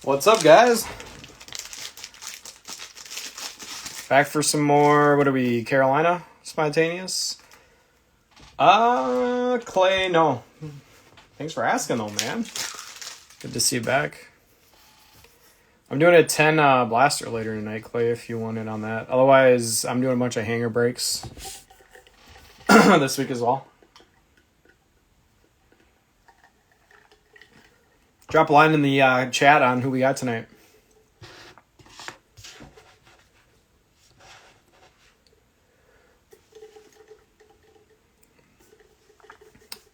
What's up, guys? Back for some more, what are we, Carolina Spontaneous? Clay, no. Thanks for asking, though, man. Good to see you back. I'm doing a 10 blaster later tonight, Clay, if you want in on that. Otherwise, I'm doing a bunch of hanger breaks this week as well. Drop a line in the chat on who we got tonight.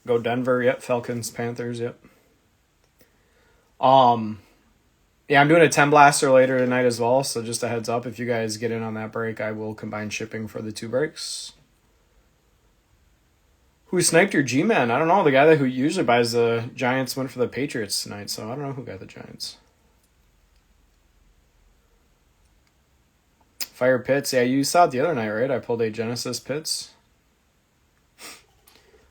Go Denver, yep. Falcons, Panthers, yep. Yeah, I'm doing a 10 blaster later tonight as well, so just a heads up, if you guys get in on that break, I will combine shipping for the 2 breaks. Who sniped your G-Man? I don't know. The guy who usually buys the Giants went for the Patriots tonight, so I don't know who got the Giants. Fire Pitts. Yeah, you saw it the other night, right? I pulled a Genesis Pitts.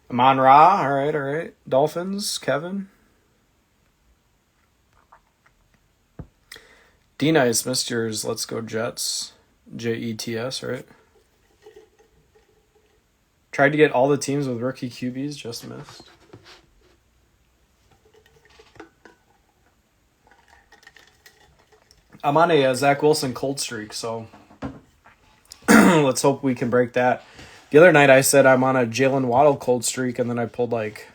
Amon Ra. All right. Dolphins. Kevin. D-Nice missed yours. Let's go Jets. Jets, right? Tried to get all the teams with rookie QBs, just missed. I'm on a Zach Wilson cold streak, so let's hope we can break that. The other night I said I'm on a Jalen Waddle cold streak, and then I pulled like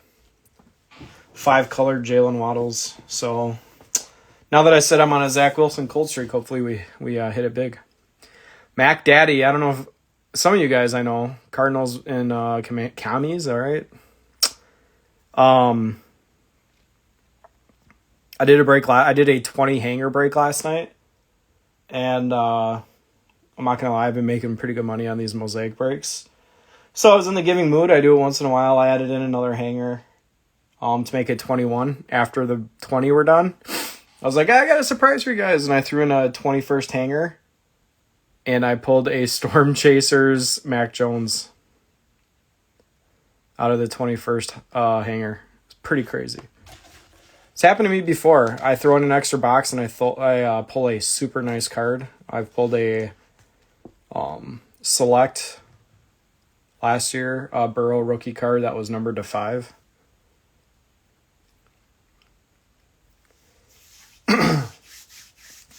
5 colored Jalen Waddles. So now that I said I'm on a Zach Wilson cold streak, hopefully we hit it big. Mac Daddy, I don't know if some of you guys I know, Cardinals and commies, all right. I did a break. I did a 20 hanger break last night, and I'm not gonna lie, I've been making pretty good money on these Mosaic breaks. So I was in the giving mood. I do it once in a while. I added in another hanger to make it 21 after the 20 were done. I was like, I got a surprise for you guys, and I threw in a 21st hanger. And I pulled a Storm Chasers Mac Jones out of the 21st hanger. It's pretty crazy. It's happened to me before. I throw in an extra box and I pull a super nice card. I've pulled a Select last year, Burrow rookie card that was numbered to 5.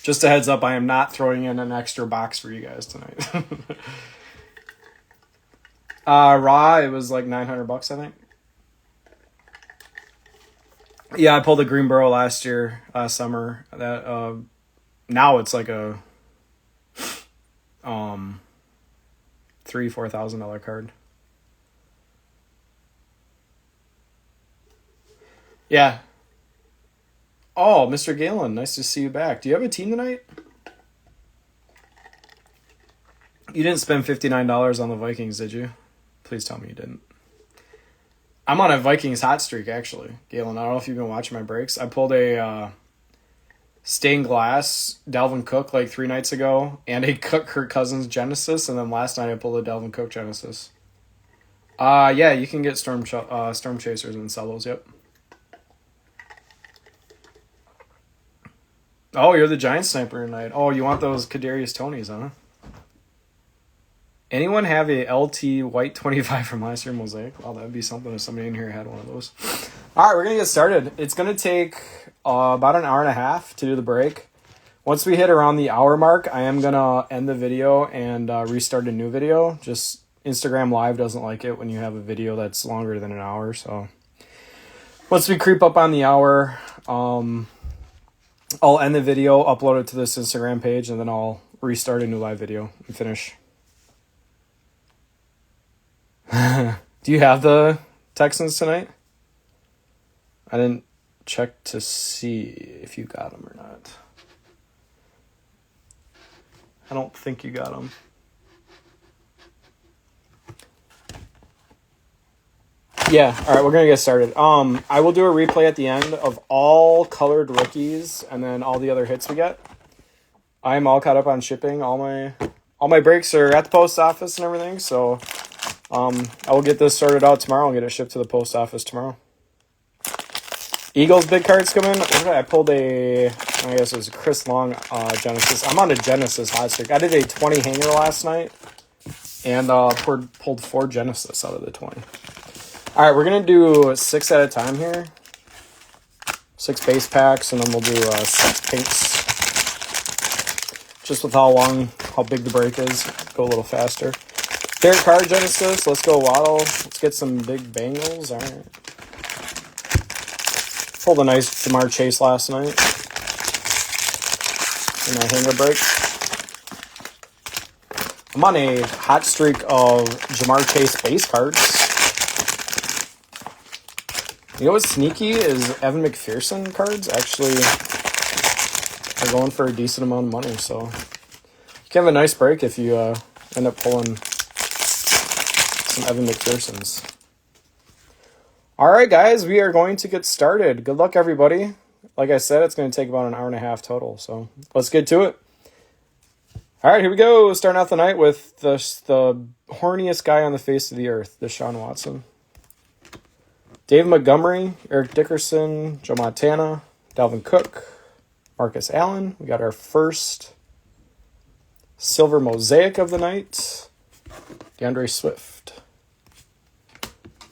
Just a heads up, I am not throwing in an extra box for you guys tonight. Raw, it was like $900, I think. Yeah, I pulled a Greenboro last year, summer. That now it's like a $3,000-$4,000 card. Yeah. Oh, Mr. Galen, nice to see you back. Do you have a team tonight? You didn't spend $59 on the Vikings, did you? Please tell me you didn't. I'm on a Vikings hot streak, actually. Galen, I don't know if you've been watching my breaks. I pulled a stained glass Dalvin Cook like 3 nights ago, and a Kirk Cousins Genesis, and then last night I pulled a Dalvin Cook Genesis. Yeah, you can get Storm Chasers and Cellos, yep. Oh, you're the Giant sniper tonight. Oh, you want those Kadarius Tonys, huh? Anyone have a LT white 25 from last year Mosaic? Well, that'd be something if somebody in here had one of those. All right, we're going to get started. It's going to take about an hour and a half to do the break. Once we hit around the hour mark, I am going to end the video and restart a new video. Just Instagram Live doesn't like it when you have a video that's longer than an hour. So once we creep up on the hour, I'll end the video, upload it to this Instagram page, and then I'll restart a new live video and finish. Do you have the Texans tonight? I didn't check to see if you got them or not. I don't think you got them. Yeah, all right, we're going to get started. I will do a replay at the end of all colored rookies and then all the other hits we get. I'm all caught up on shipping. All my breaks are at the post office and everything, so I will get this sorted out tomorrow and get it shipped to the post office tomorrow. Eagles big cards come in. I pulled a I guess it was Chris Long Genesis. I'm on a Genesis hot streak. I did a 20 hanger last night and pulled 4 Genesis out of the 20. All right, we're going to do 6 at a time here. 6 base packs, and then we'll do 6 pinks. Just with how big the break is, go a little faster. Favorite card, Genesis. Let's go Waddle. Let's get some big Bengals. All right. Pulled a nice Jamar Chase last night in my hanger break. I'm on a hot streak of Jamar Chase base cards. You know what's sneaky is Evan McPherson cards actually are going for a decent amount of money. So you can have a nice break if you end up pulling some Evan McPhersons. All right, guys, we are going to get started. Good luck, everybody. Like I said, it's going to take about an hour and a half total. So let's get to it. All right, here we go. Starting out the night with the horniest guy on the face of the earth, Deshaun Watson. Dave Montgomery, Eric Dickerson, Joe Montana, Dalvin Cook, Marcus Allen. We got our first silver mosaic of the night, DeAndre Swift.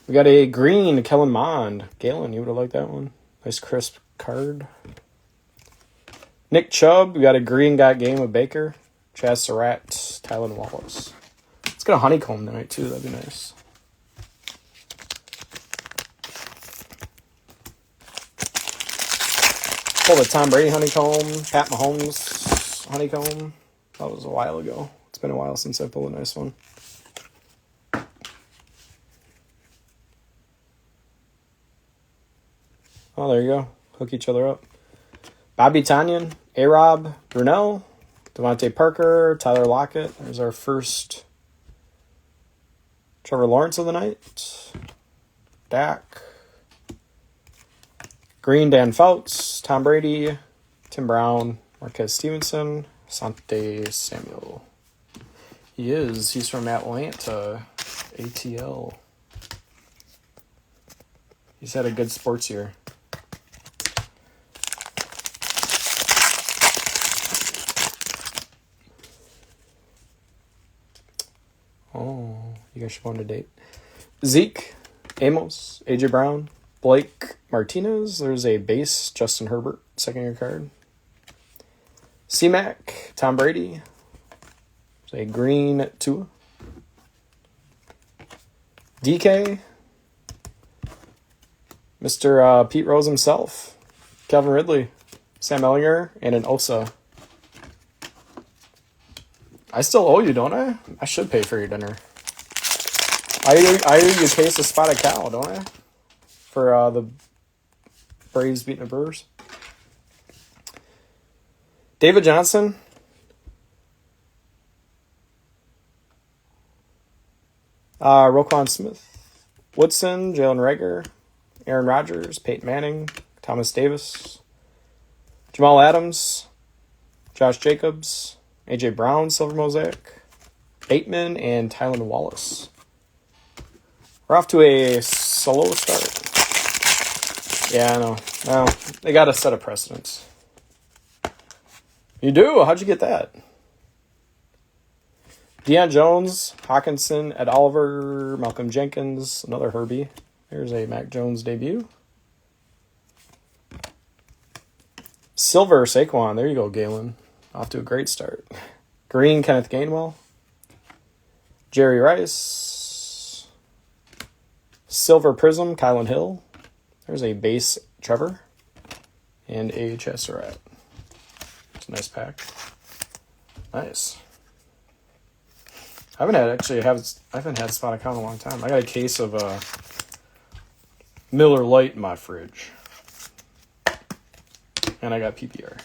We got a green Kellen Mond. Galen, you would have liked that one. Nice crisp card. Nick Chubb. We got a green got game of Baker. Chaz Surratt, Tylan Wallace. Let's get a honeycomb tonight too. That'd be nice. Pull the Tom Brady honeycomb. Pat Mahomes honeycomb. That was a while ago. It's been a while since I pulled a nice one. Oh, there you go. Hook each other up. Bobby Tonyan, A-Rob, Brunell, Devontae Parker, Tyler Lockett. There's our first Trevor Lawrence of the night. Dak. Green, Dan Fouts, Tom Brady, Tim Brown, Marquez Stevenson, Asante Samuel. He's from Atlanta, ATL. He's had a good sports year. Oh, you guys should go on a date. Zeke, Amos, AJ Brown, Blake Martinez. There's a base, Justin Herbert, second-year card. C-Mac, Tom Brady. There's a green Tua. DK, Mr. Pete Rose himself, Calvin Ridley, Sam Ellinger, and an Osa. I still owe you, don't I? I should pay for your dinner. I owe you a case of spotted cow, don't I? For the Braves beating the Brewers. David Johnson. Roquan Smith. Woodson, Jalen Reagor, Aaron Rodgers, Peyton Manning, Thomas Davis, Jamal Adams, Josh Jacobs, AJ Brown, silver mosaic, Bateman, and Tylan Wallace. We're off to a slow start. Yeah, I know. Well, they got to set a precedence. You do? How'd you get that? Deion Jones, Hawkinson, Ed Oliver, Malcolm Jenkins, another Herbie. There's a Mac Jones debut. Silver Saquon. There you go, Galen. Off to a great start. Green, Kenneth Gainwell. Jerry Rice. Silver Prism, Kylan Hill. There's a base, Trevor. And a Chesserat. It's a nice pack. Nice. I haven't had spot account in a long time. I got a case of Miller Lite in my fridge. And I got PPR.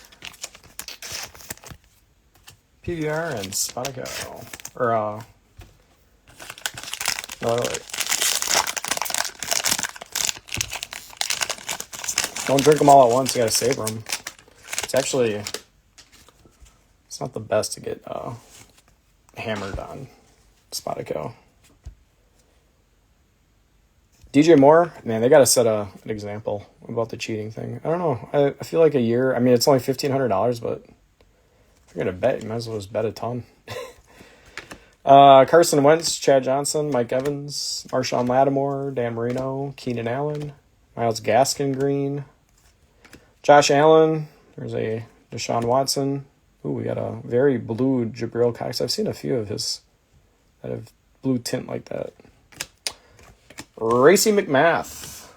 PBR and spotted cow. Or, no, wait. Don't drink them all at once. You gotta savor them. It's not the best to get hammered on spotted cow. DJ Moore, man, they got to set an example about the cheating thing. I don't know. I feel like a year. I mean, it's only $1,500, but if you're gonna bet, you might as well just bet a ton. Carson Wentz, Chad Johnson, Mike Evans, Marshawn Lattimore, Dan Marino, Keenan Allen, Myles Gaskin Green, Josh Allen. There's a Deshaun Watson. Ooh, we got a very blue Jabril Cox. I've seen a few of his that have blue tint like that. Racy McMath.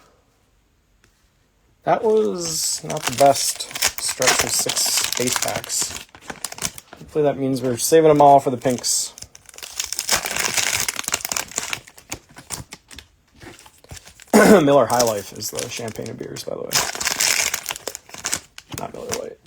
That was not the best stretch of 6 base packs. Hopefully that means we're saving them all for the pinks. Miller High Life is the champagne of beers, by the way. Not Miller Lite.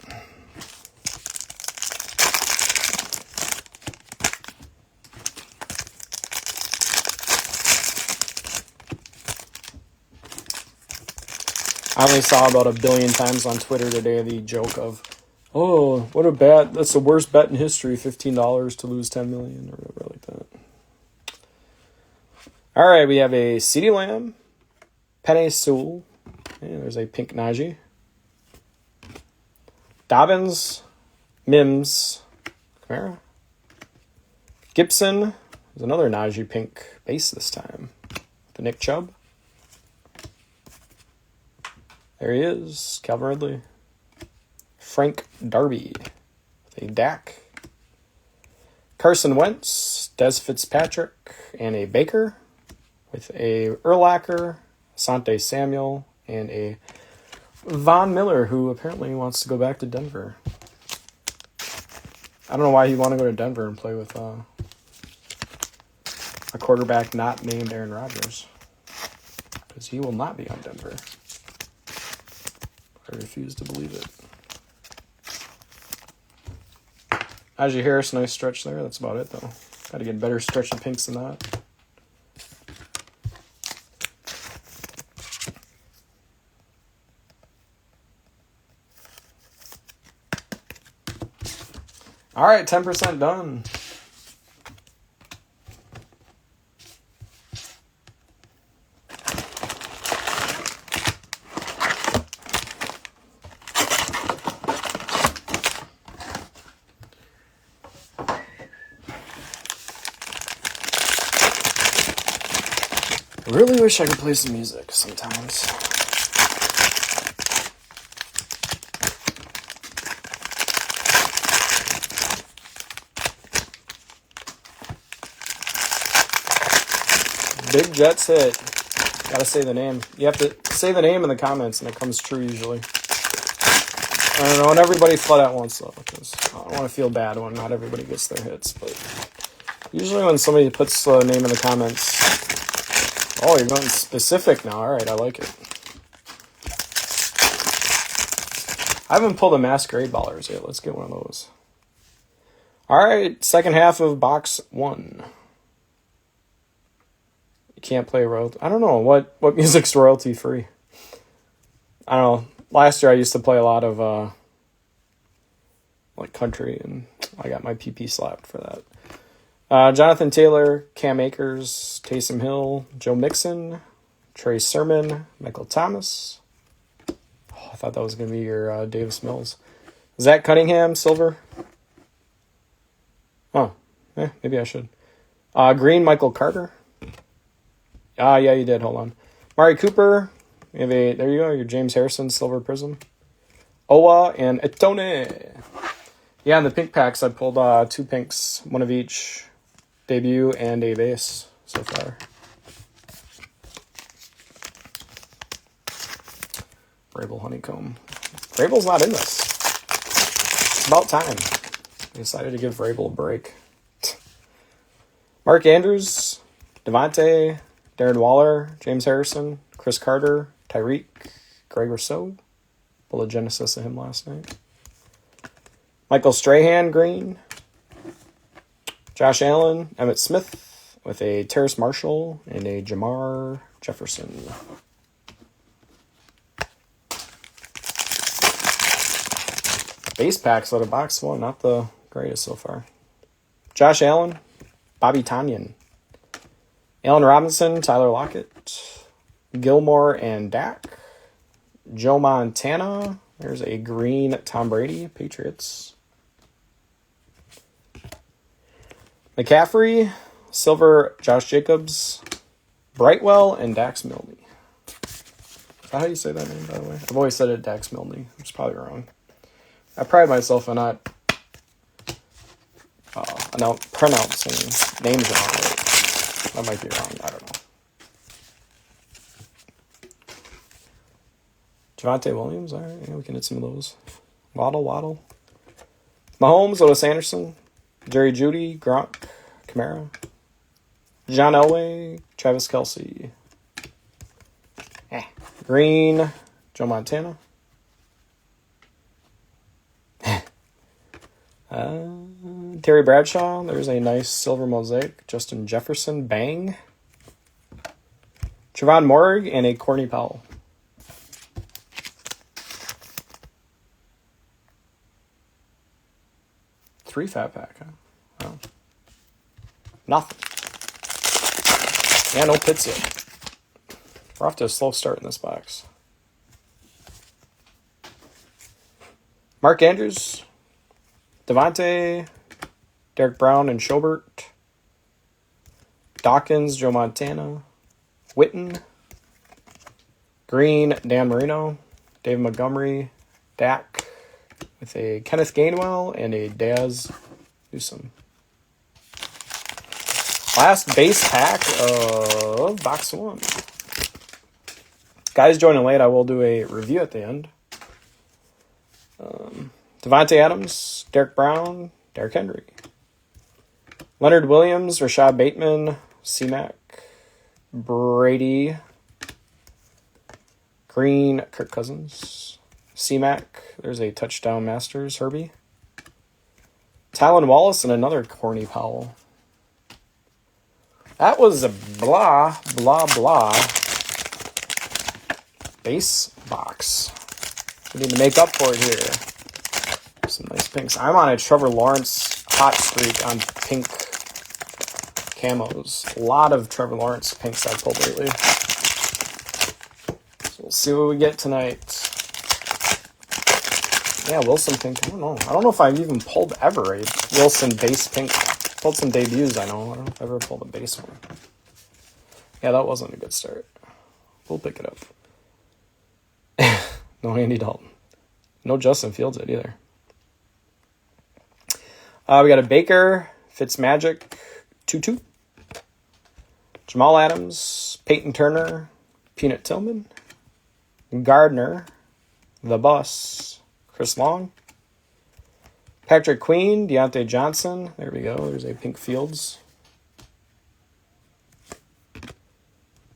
I only saw about 1 billion times on Twitter today the joke of, oh, what a bet. That's the worst bet in history, $15 to lose $10 million or whatever like that. All right, we have a CeeDee Lamb, Penei Sewell. Yeah, there's a pink Najee. Dobbins, Mims, Kamara. Gibson. There's another Najee pink base this time. The Nick Chubb. There he is, Calvin Ridley. Frank Darby with a Dak. Carson Wentz, Des Fitzpatrick, and a Baker with a Urlacher, Asante Samuel, and a Von Miller, who apparently wants to go back to Denver. I don't know why he'd want to go to Denver and play with a quarterback not named Aaron Rodgers, because he will not be on Denver. I refuse to believe it. Najee Harris, nice stretch there. That's about it, though. Got to get better stretch of pinks than that. All right, 10% done. I really wish I could play some music sometimes. Big Jets hit. Gotta say the name. You have to say the name in the comments and it comes true usually. I don't know, and everybody flood at once though, because I don't want to feel bad when not everybody gets their hits, but usually when somebody puts the name in the comments, oh, you're going specific now. All right, I like it. I haven't pulled a Masquerade Ballers yet. Let's get one of those. All right, second half of box 1. You can't play royalty. I don't know what music's royalty free. I don't know. Last year I used to play a lot of like country, and I got my PP slapped for that. Jonathan Taylor, Cam Akers, Taysom Hill, Joe Mixon, Trey Sermon, Michael Thomas. Oh, I thought that was going to be your Davis Mills. Zach Cunningham, silver. Oh, maybe I should. Green, Michael Carter. Yeah, you did. Hold on. Mari Cooper. We have there you go, your James Harrison, silver prism. Owa and Etone. Yeah, in the pink packs, I pulled 2 pinks, one of each. Debut and a base so far. Vrabel Honeycomb. Vrabel's not in this. It's about time. I decided to give Vrabel a break. Mark Andrews, Devontae, Darren Waller, James Harrison, Chris Carter, Tyreek, Greg Rousseau. Pulled a Genesis of him last night. Michael Strahan, green. Josh Allen, Emmitt Smith with a Terrace Marshall and a Jamar Jefferson. Base packs out of box 1, not the greatest so far. Josh Allen, Bobby Tonyan, Allen Robinson, Tyler Lockett, Gilmore and Dak. Joe Montana. There's a green Tom Brady, Patriots. McCaffrey, silver Josh Jacobs, Brightwell, and Dax Milne. Is that how you say that name, by the way? I've always said it Dax Milne. It's probably wrong. I pride myself on not pronouncing names wrong. That might be wrong. I don't know. Javonte Williams. All right, yeah, we can hit some of those. Waddle. Mahomes, Otis Anderson, Jerry Jeudy, Gronk, Kamara, John Elway, Travis Kelce. Green, Joe Montana. Terry Bradshaw. There's a nice silver mosaic. Justin Jefferson, bang. Trevon Moehrig and a Courtney Powell. Three fat pack, huh? Oh. Nothing. Yeah, no pits yet. We're off to a slow start in this box. Mark Andrews, Devontae, Derek Brown and Schobert, Dawkins, Joe Montana, Witten, Green, Dan Marino, Dave Montgomery, Dak, with a Kenneth Gainwell and a Daz Newsome. Last base pack of box 1. Guys joining late, I will do a review at the end. Devontae Adams, Derek Brown, Derrick Henry. Leonard Williams, Rashad Bateman, C-Mac, Brady, Green, Kirk Cousins, C-Mac, there's a touchdown Masters, Herbie. Talon Wallace and another Courtney Powell. That was a blah, blah, blah base box. We need to make up for it here. Some nice pinks. I'm on a Trevor Lawrence hot streak on pink camos. A lot of Trevor Lawrence pinks I've pulled lately. So we'll see what we get tonight. Yeah, Wilson pink. I don't know if I've even pulled ever a Wilson base pink. Pulled some debuts, I know. I don't know if I've ever pulled a base one. Yeah, that wasn't a good start. We'll pick it up. No Andy Dalton. No Justin Fields it either. We got a Baker, Fitzmagic, 2-2. Jamal Adams, Peyton Turner, Peanut Tillman, Gardner, The Bus, Chris Long, Patrick Queen, Deontay Johnson. There we go. There's a pink Fields.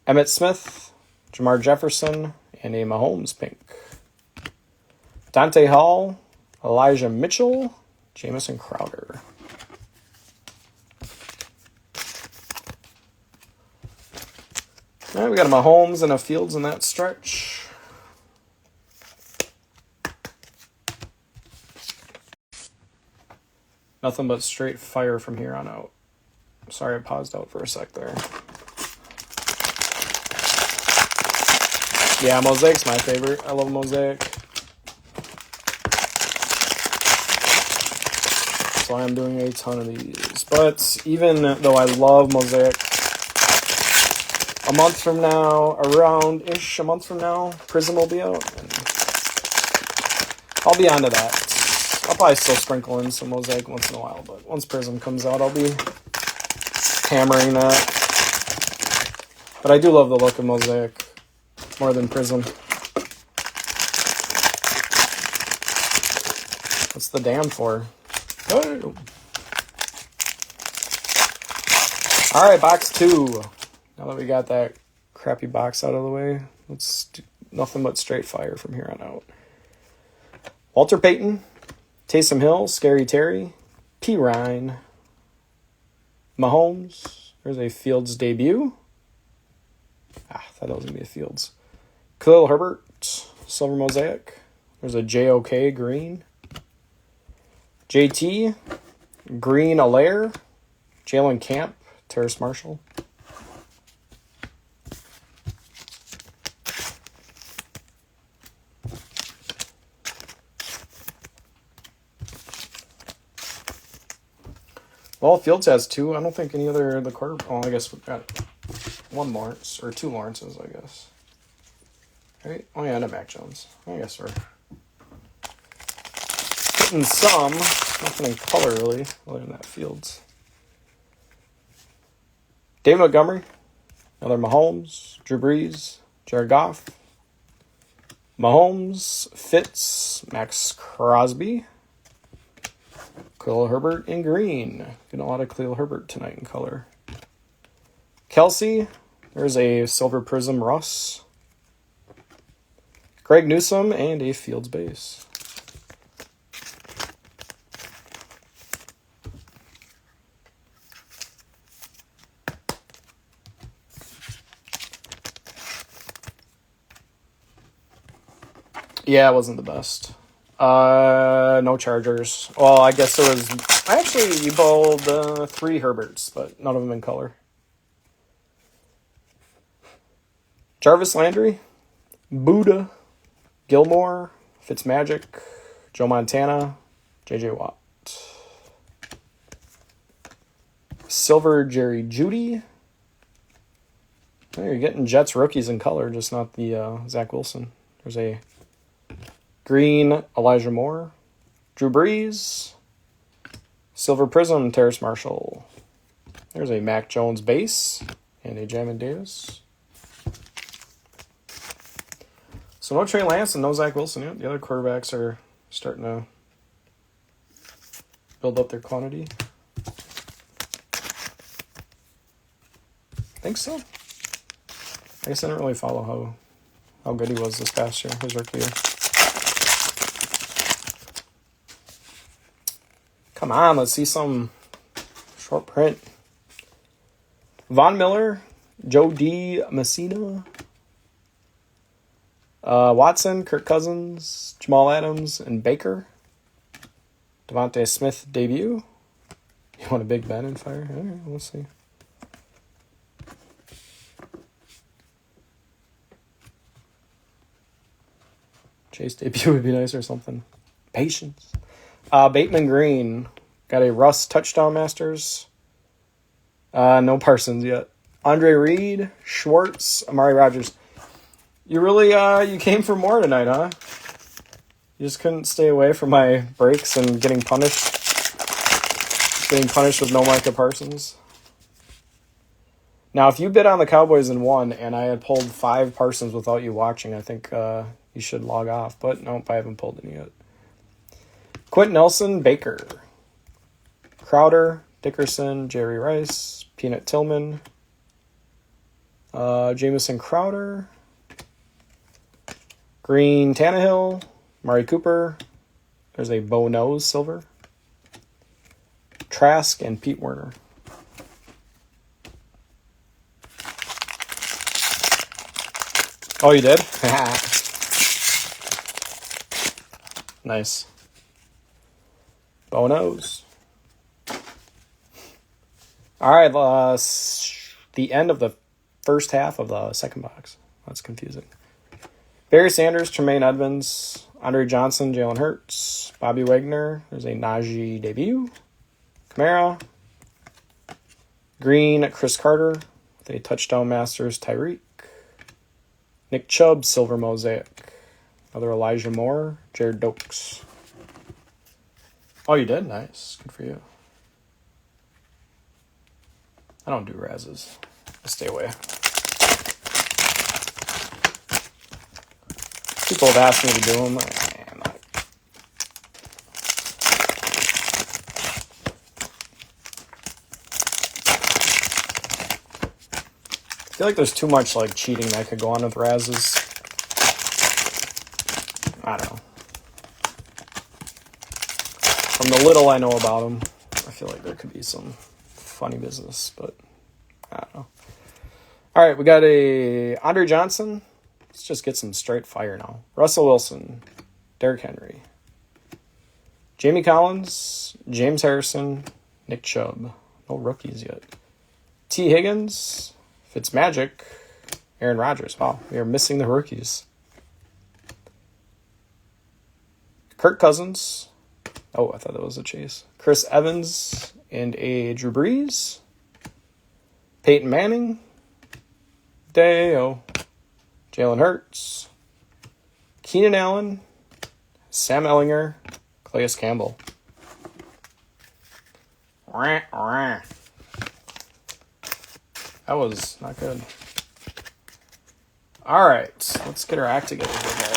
Emmitt Smith, Jamar Jefferson, and a Mahomes pink. Dante Hall, Elijah Mitchell, Jamison Crowder. All right, we got a Mahomes and a Fields in that stretch. Nothing but straight fire from here on out. Sorry, I paused out for a sec there. Yeah, Mosaic's my favorite. I love Mosaic. So I am doing a ton of these. But even though I love Mosaic, a month from now, around-ish a month from now, Prism will be out. And I'll be onto that. I'll probably still sprinkle in some Mosaic once in a while, but once Prism comes out, I'll be hammering that. But I do love the look of Mosaic more than Prism. What's the dam for? Oh. All right, box 2. Now that we got that crappy box out of the way, let's do nothing but straight fire from here on out. Walter Payton, Taysom Hill, Scary Terry, P. Ryan, Mahomes. There's a Fields debut. I thought that was going to be a Fields. Khalil Herbert, Silver Mosaic. There's a JOK green. JT, Green Allaire, Jalen Camp, Terrace Marshall. Well, Fields has 2. I don't think any other of the quarter. Oh, I guess we've got 1 Lawrence or 2 Lawrences, I guess. Right? Oh yeah, and a Mac Jones. I guess we're getting some. Nothing in color really, other than that Fields. David Montgomery, another Mahomes, Drew Brees, Jared Goff, Mahomes, Fitz, Max Crosby, Khalil Herbert in green. Getting a lot of Khalil Herbert tonight in color. Kelsey, there's a Silver Prism Russ. Greg Newsome, and a Fields base. Yeah, it wasn't the best. No Chargers. Well, I guess there was... Actually, you bowled 3 Herberts, but none of them in color. Jarvis Landry, Buddha, Gilmore, Fitzmagic, Joe Montana, J.J. Watt. Silver Jerry Jeudy. Oh, you're getting Jets rookies in color, just not the Zach Wilson. There's a green Elijah Moore, Drew Brees, Silver Prism Terrace Marshall. There's a Mac Jones base and a Jamin Davis. So no Trey Lance and no Zach Wilson yet. The other quarterbacks are starting to build up their quantity. Think so. I guess I didn't really follow how good he was this past year, his rookie year. Come on, let's see some short print. Von Miller, Joe D. Messina, Watson, Kirk Cousins, Jamal Adams, and Baker. Devontae Smith debut. You want a Big Ben in fire? All right, we'll see. Chase debut would be nice or something. Patience. Bateman Green. Got a Russ touchdown masters. No Parsons yet. Andre Reed, Schwartz, Amari Rogers. You really, you came for more tonight, huh? You just couldn't stay away from my breaks and getting punished. Getting punished with no Micah Parsons. Now, if you bid on the Cowboys and won, and I had pulled 5 Parsons without you watching, I think you should log off. But nope, I haven't pulled any yet. Quentin Nelson, Baker. Crowder, Dickerson, Jerry Rice, Peanut Tillman, Jamison Crowder, Green Tannehill, Mari Cooper. There's a Bo Nose silver. Trask and Pete Werner. Oh, you did? Nice. Bo Nose. All right, the end of the first half of the second box. That's confusing. Barry Sanders, Tremaine Edmonds, Andre Johnson, Jalen Hurts, Bobby Wagner. There's a Najee debut. Kamara. Green, Chris Carter. With a touchdown masters, Tyreek. Nick Chubb, silver mosaic. Another Elijah Moore, Jared Dokes. Oh, you did? Nice. Good for you. I don't do razzes. I stay away. People have asked me to do them. I'm not. I feel like there's too much like cheating that could go on with razzes. I don't know. From the little I know about them, I feel like there could be some funny business, but I don't know. All right, we got a Andre Johnson. Let's just get some straight fire now. Russell Wilson, Derrick Henry, Jamie Collins, James Harrison, Nick Chubb. No rookies yet. T. Higgins, Fitzmagic, Aaron Rodgers. Wow, we are missing the rookies. Kirk Cousins. Oh, I thought that was a chase. Chris Evans and a Drew Brees. Peyton Manning. Deo. Jalen Hurts. Keenan Allen. Sam Ellinger. Calais Campbell. That was not good. All right, let's get our act together here, guys.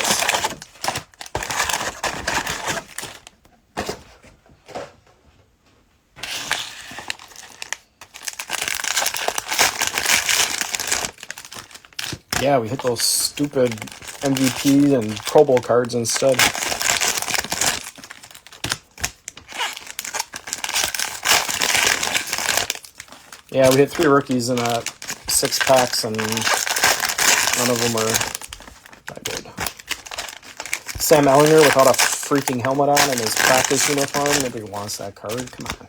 Yeah, we hit those stupid MVP and Pro Bowl cards instead. Yeah, we hit 3 rookies in 6 packs, and none of them are that good. Sam Ellinger without a freaking helmet on and his practice uniform. Nobody wants that card. Come on.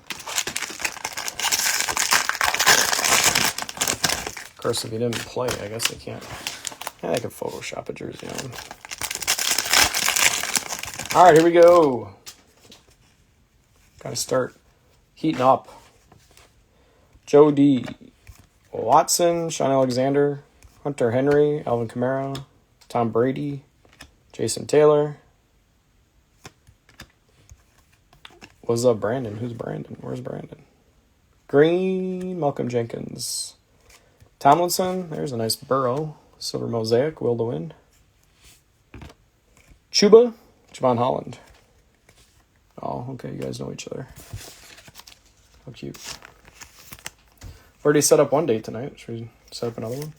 Of course, if he didn't play, I guess they can't. Yeah, they could Photoshop a jersey on him. All right, here we go. Gotta start heating up. Joe D. Watson, Sean Alexander, Hunter Henry, Alvin Kamara, Tom Brady, Jason Taylor. What's up, Brandon? Who's Brandon? Where's Brandon? Green, Malcolm Jenkins. Tomlinson, there's a nice Burrow. Silver Mosaic, Will to Win. Chuba, Javon Holland. Oh, okay, you guys know each other. How cute. Already set up one date tonight. Should we set up another one?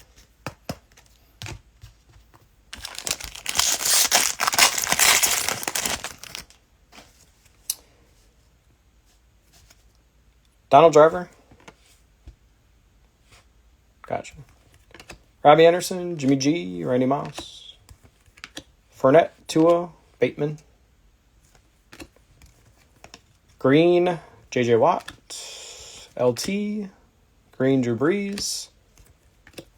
Donald Driver. Gotcha. Robbie Anderson, Jimmy G, Randy Moss. Fournette, Tua, Bateman. Green, J.J. Watt. LT, Green, Drew Brees.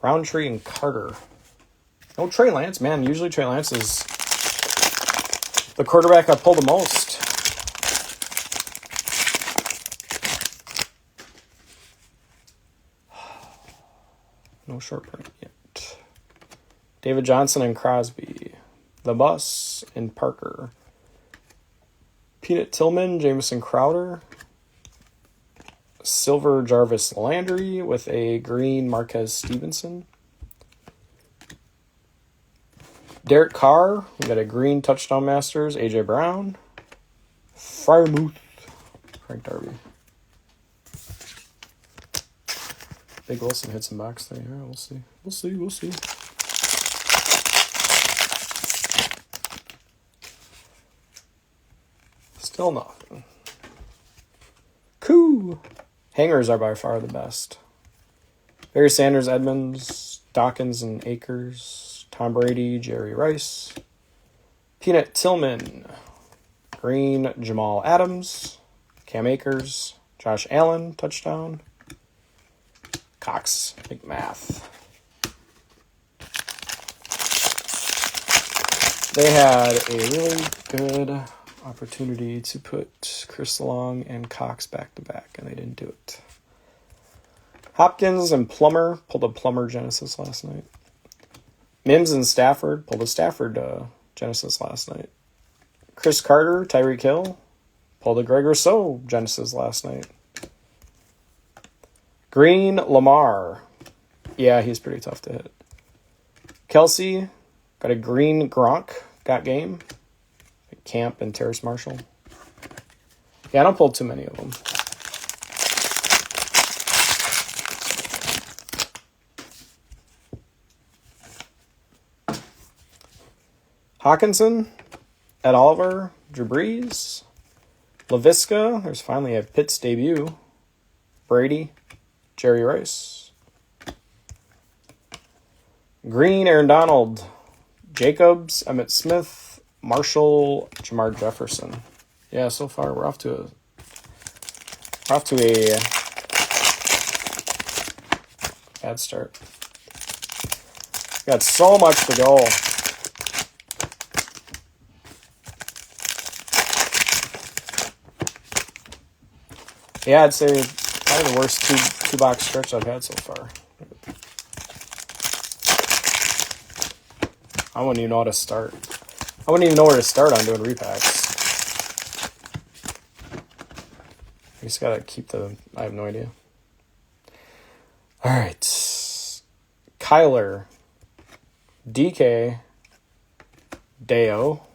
Roundtree and Carter. No Trey Lance, man. Usually Trey Lance is the quarterback I pull the most. No short print yet. David Johnson and Crosby. The Bus and Parker. Peanut Tillman, Jamison Crowder. Silver Jarvis Landry with a green Marquez Stevenson. Derek Carr, we got a green Touchdown Masters, A.J. Brown. Fryermuth, Frank Darby. Big Wilson hits in box thing. Yeah, we'll see. We'll see. Still nothing. Cool. Hangers are by far the best. Barry Sanders, Edmonds, Dawkins and Akers, Tom Brady, Jerry Rice, Peanut Tillman, green Jamal Adams, Cam Akers, Josh Allen, touchdown, Cox, McMath. They had a really good opportunity to put Chris Long and Cox back to back, and they didn't do it. Hopkins and Plummer pulled a Plummer Genesis last night. Mims and Stafford pulled a Stafford Genesis last night. Chris Carter, Tyreek Hill pulled a Greg Rousseau Genesis last night. Green Lamar, yeah, he's pretty tough to hit. Kelsey got a green Gronk, got game. Camp and Terrace Marshall. Yeah, I don't pull too many of them. Hawkinson, Ed Oliver, Drew Brees, LaVisca, there's finally a Pitts debut. Brady, Jerry Rice. Green, Aaron Donald, Jacobs, Emmitt Smith, Marshall, Jamar Jefferson. Yeah, so far we're off to a bad start. Got so much to go. Yeah, I'd say probably the worst two box stretch I've had so far. I wouldn't even know how to start. I wouldn't even know where to start on doing repacks. I just gotta keep I have no idea. Alright. Kyler. DK. Deo.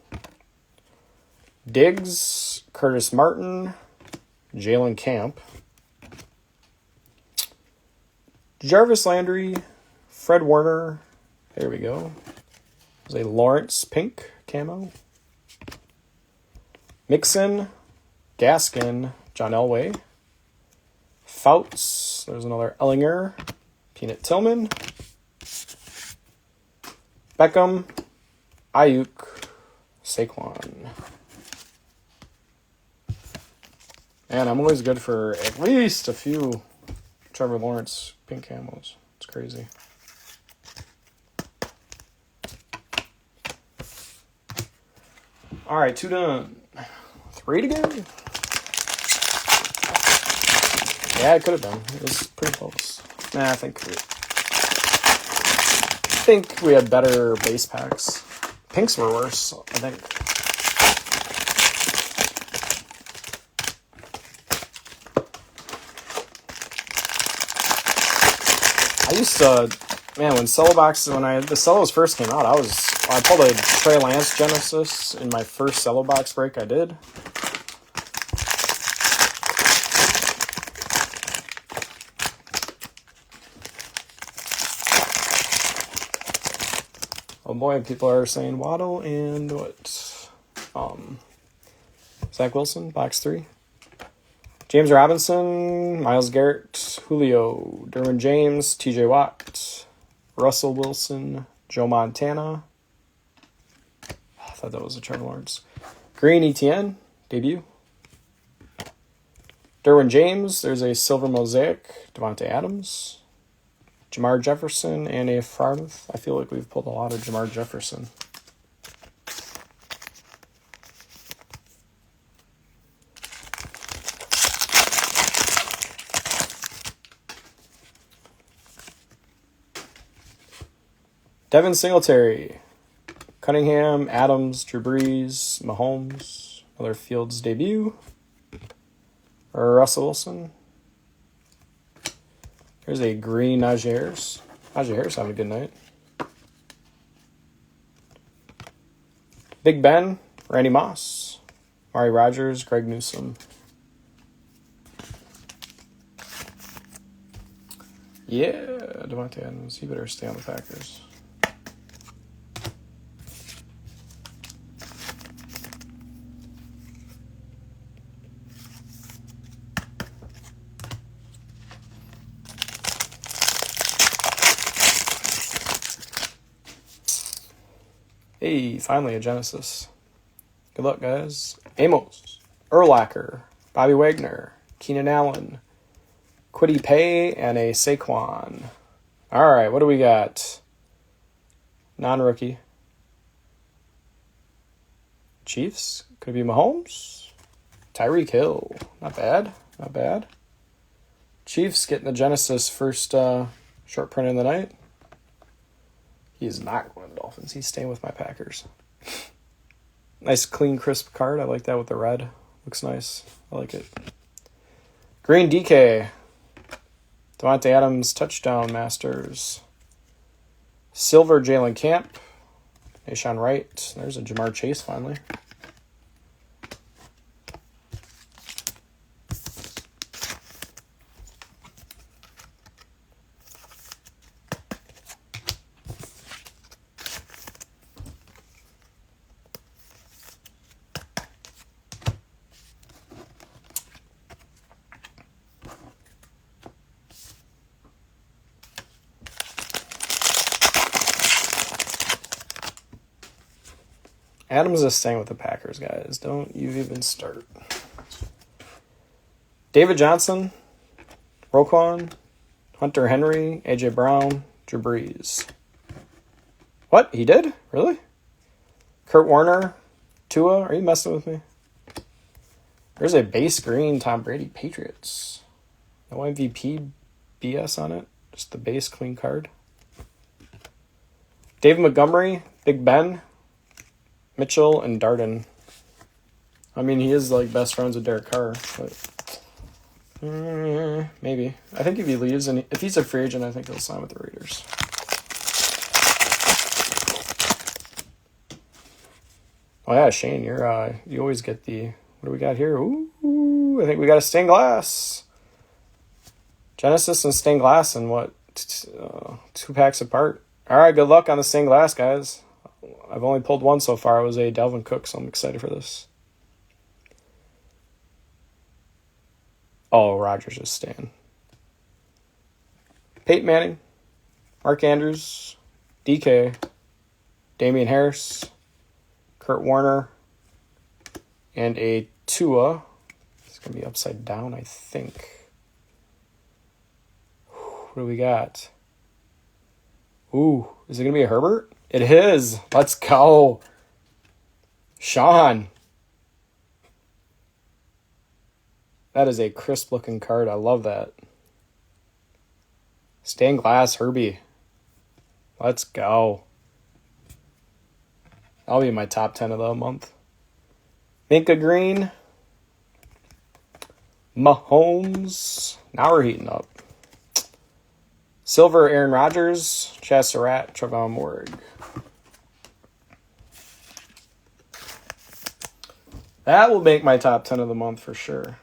Diggs. Curtis Martin. Jalen Camp. Jarvis Landry. Fred Warner. There we go. There's a Lawrence pink camo. Mixon. Gaskin. John Elway. Fouts. There's another Ellinger. Peanut Tillman. Beckham. Ayuk. Saquon. And I'm always good for at least a few Trevor Lawrence pink camos. It's crazy. All right, 2 done. 3 to go. Yeah, it could have been. It was pretty close. Nah, I think we had better base packs. Pinks were worse, I think. I used to, man, when Cello boxes, the Cellos first came out, I pulled a Trey Lance Genesis in my first Cello box break I did. Oh boy, people are saying Waddle and what? Zach Wilson, box 3. James Robinson, Myles Garrett, Julio, Derwin James, TJ Watt, Russell Wilson, Joe Montana. I thought that was a Trevor Lawrence. Green ETN, debut. Derwin James, there's a silver mosaic, Devontae Adams. Jamar Jefferson and a Farmouth. I feel like we've pulled a lot of Jamar Jefferson. Devin Singletary, Cunningham, Adams, Drew Brees, Mahomes, another Fields debut. Russell Wilson. Here's a green Najee Harris. Najee Harris having a good night. Big Ben, Randy Moss, Mari Rogers, Greg Newsome. Yeah, Devontae Adams. He better stay on the Packers. Hey, finally a Genesis. Good luck, guys. Amos, Urlacher, Bobby Wagner, Keenan Allen, Kwity Paye, and a Saquon. All right, what do we got? Non-rookie. Chiefs. Could it be Mahomes? Tyreek Hill. Not bad. Not bad. Chiefs getting the Genesis first short print of the night. He is not going to Dolphins. He's staying with my Packers. Nice, clean, crisp card. I like that with the red. Looks nice. I like it. Green DK. Devontae Adams, touchdown masters. Silver Jalen Camp. Nashawn Wright. There's a Jamar Chase finally. Adams is staying with the Packers, guys. Don't you even start. David Johnson, Roquan, Hunter Henry, AJ Brown, Drew Brees. What? He did? Really? Kurt Warner, Tua? Are you messing with me? There's a base green Tom Brady Patriots. No MVP BS on it. Just the base clean card. David Montgomery, Big Ben, Mitchell, and Darden. I mean, he is like best friends with Derek Carr, but maybe. I think if he leaves and if he's a free agent, I think he'll sign with the Raiders. Oh yeah, Shane, you always get the, what do we got here? Ooh, I think we got a stained glass. Genesis and stained glass, and what, 2 packs apart. All right, good luck on the stained glass, guys. I've only pulled one so far. It was a Dalvin Cook, so I'm excited for this. Oh, Rodgers is staying. Peyton Manning, Mark Andrews, DK, Damian Harris, Kurt Warner, and a Tua. It's going to be upside down, I think. What do we got? Ooh, is it going to be a Herbert? It is. Let's go. Sean. That is a crisp looking card. I love that. Stained glass Herbie. Let's go. That'll be my top 10 of the month. Minka Green. Mahomes. Now we're heating up. Silver Aaron Rodgers. Chaz Surratt. Trevon Moehrig. That will make my top 10 of the month for sure.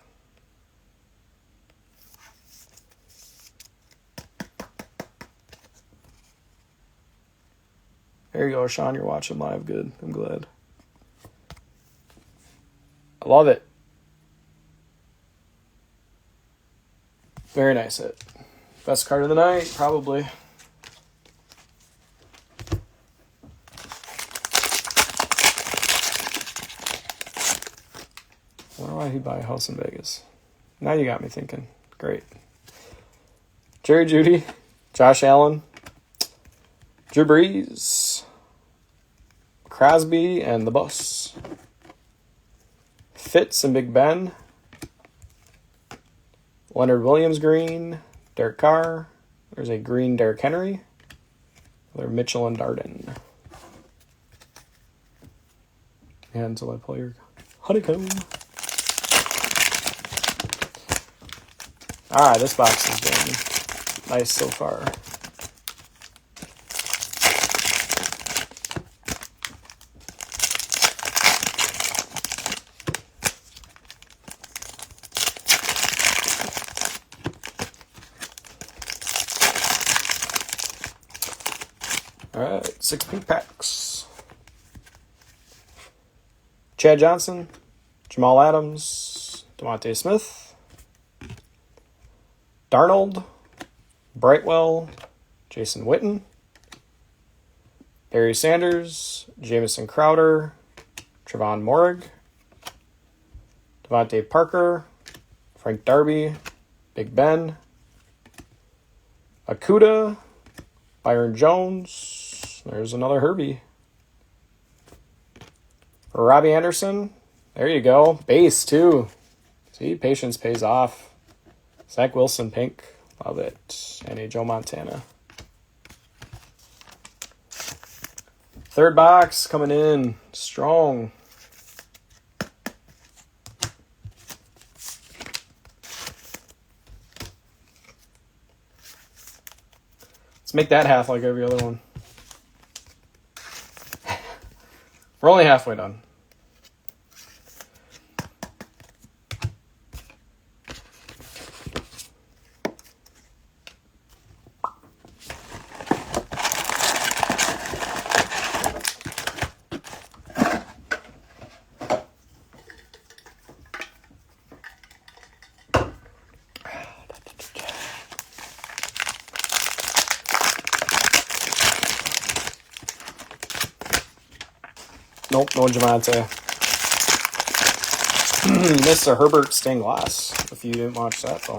There you go, Sean. You're watching live. Good. I'm glad. I love it. Very nice hit. Best card of the night, probably. Why did he buy a house in Vegas? Now you got me thinking. Great. Jerry Jeudy, Josh Allen, Drew Brees, Crosby, and the Bus. Fitz and Big Ben. Leonard Williams green. Derek Carr. There's a green Derrick Henry. Another Mitchell and Darden. And until I pull your honeycomb. Alright, this box has been nice so far. Alright, 6 pink packs. Chad Johnson, Jamal Adams, Devontae Smith, Darnold, Brightwell, Jason Witten, Barry Sanders, Jamison Crowder, Trevon Moehrig, Devontae Parker, Frank Darby, Big Ben, Akuda, Byron Jones. There's another Herbie. Robbie Anderson. There you go. Base, too. See, patience pays off. Zach Wilson, pink. Love it. And a Joe Montana. Third box coming in. Strong. Let's make that half like every other one. We're only halfway done. Nope, no Javante. Mr. Herbert stained glass, if you didn't watch that, though.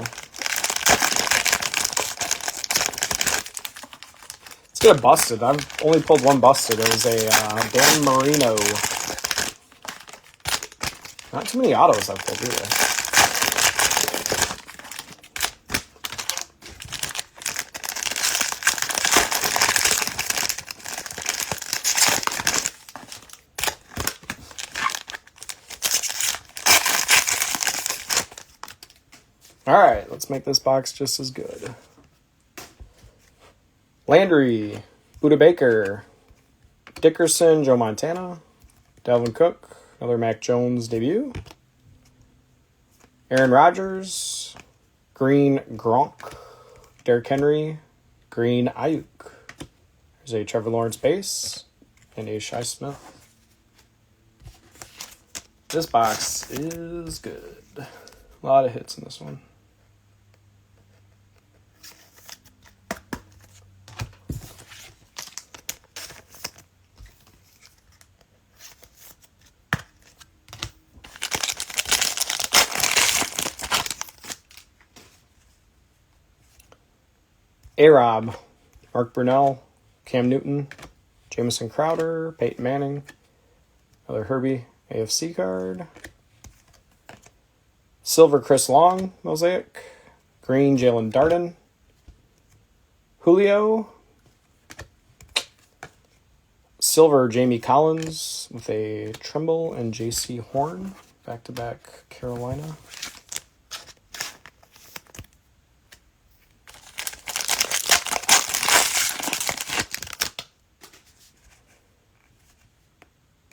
Let's get a busted. I've only pulled one busted. It was a Dan Marino. Not too many autos I've pulled either. All right, let's make this box just as good. Landry, Buda Baker, Dickerson, Joe Montana, Dalvin Cook, another Mac Jones debut, Aaron Rodgers, green Gronk, Derrick Henry, green Ayuk. There's a Trevor Lawrence base and a Shi Smith. This box is good. A lot of hits in this one. A-Rob, Mark Brunell, Cam Newton, Jamison Crowder, Peyton Manning, another Herbie AFC card, silver Chris Long, Mosaic, green Jalen Darden, Julio, silver Jamie Collins with a Trimble and JC Horn, back-to-back Carolina.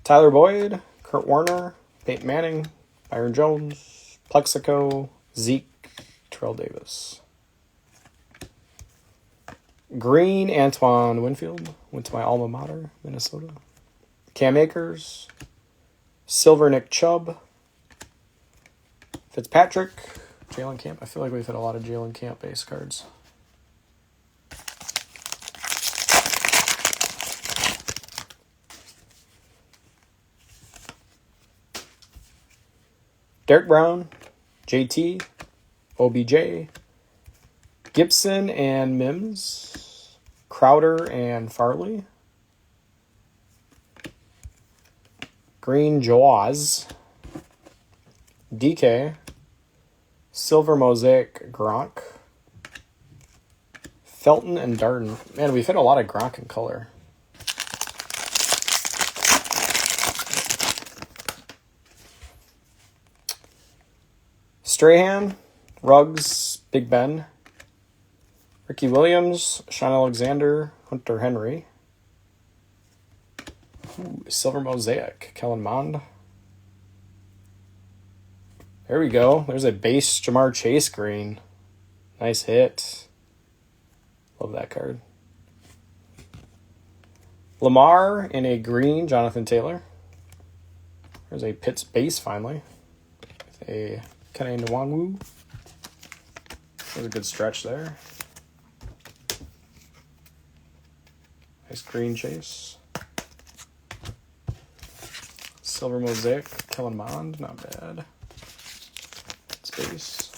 Tyler Boyd, Kurt Warner, Peyton Manning, Byron Jones, Plexico, Zeke, Terrell Davis. Green, Antoine Winfield, went to my alma mater, Minnesota. Cam Akers, silver Nick Chubb, Fitzpatrick, Jalen Camp. I feel like we've had a lot of Jalen Camp base cards. Derek Brown, JT, OBJ, Gibson and Mims, Crowder and Farley, green Jaws, DK, silver Mosaic Gronk, Felton and Darden. Man, we've hit a lot of Gronk in color. Strahan, Ruggs, Big Ben, Ricky Williams, Sean Alexander, Hunter Henry. Ooh, silver Mosaic, Kellen Mond. There we go. There's a base Jamar Chase green. Nice hit. Love that card. Lamar in a green, Jonathan Taylor. There's a Pitts base finally. With a Kenny Nwangwu. There's a good stretch there. Nice green Chase. Silver Mosaic, Kellen Mond, not bad. Space.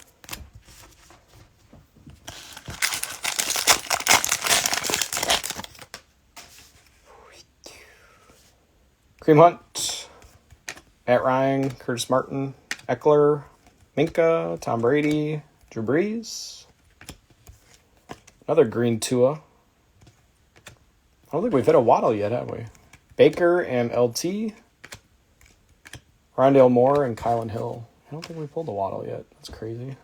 Cream Hunt, Matt Ryan, Curtis Martin, Eckler, Minka, Tom Brady, Drew Brees. Another green Tua. I don't think we've hit a Waddle yet, have we? Baker and LT. Rondale Moore and Kylan Hill. I don't think we pulled a Waddle yet. That's crazy.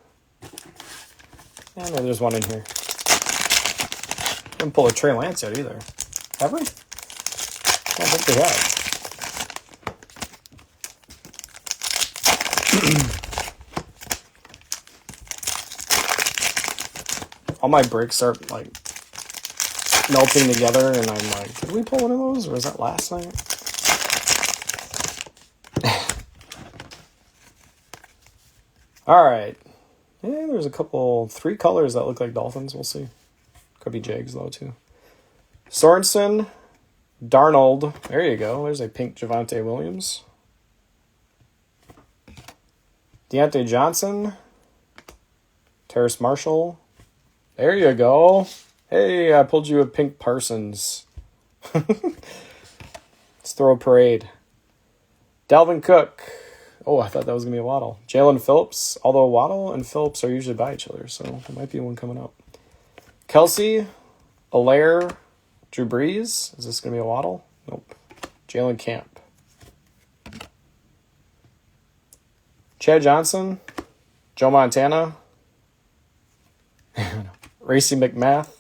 Yeah, no, there's one in here. Didn't pull a Trey Lance yet either. Have we? I don't think we have. All my breaks start like melting together, and I'm like, did we pull one of those, or was that last night? All right. Yeah, there's a couple, 3 colors that look like Dolphins. We'll see. Could be Jags though too. Sorensen, Darnold. There you go. There's a pink Javonte Williams. Deontay Johnson, Terrace Marshall. There you go. Hey, I pulled you a pink Parsons. Let's throw a parade. Dalvin Cook, Oh, I thought that was going to be a Waddle. Jalen Phillips, although Waddle and Phillips are usually by each other, so there might be one coming up. Kelsey, Allaire, Drew Brees. Is this going to be a Waddle? Nope. Jalen Camp. Chad Johnson, Joe Montana, Racey McMath,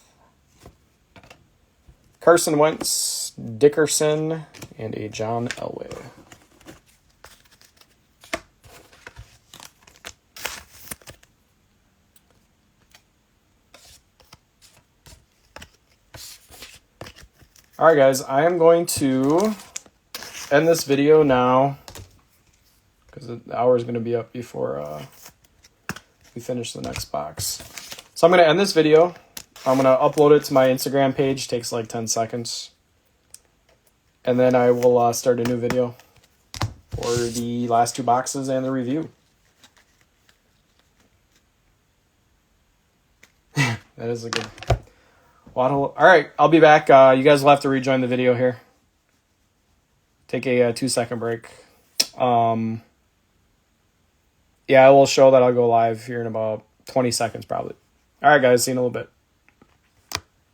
Carson Wentz, Dickerson, and a John Elway. All right, guys, I am going to end this video now because the hour is going to be up before we finish the next box. So I'm going to end this video. I'm going to upload it to my Instagram page. Takes like 10 seconds. And then I will start a new video for the last 2 boxes and the review. That is a good Waddle. All right, I'll be back. You guys will have to rejoin the video here. Take a 2-second break. Yeah, I will show that I'll go live here in about 20 seconds probably. All right, guys, see you in a little bit.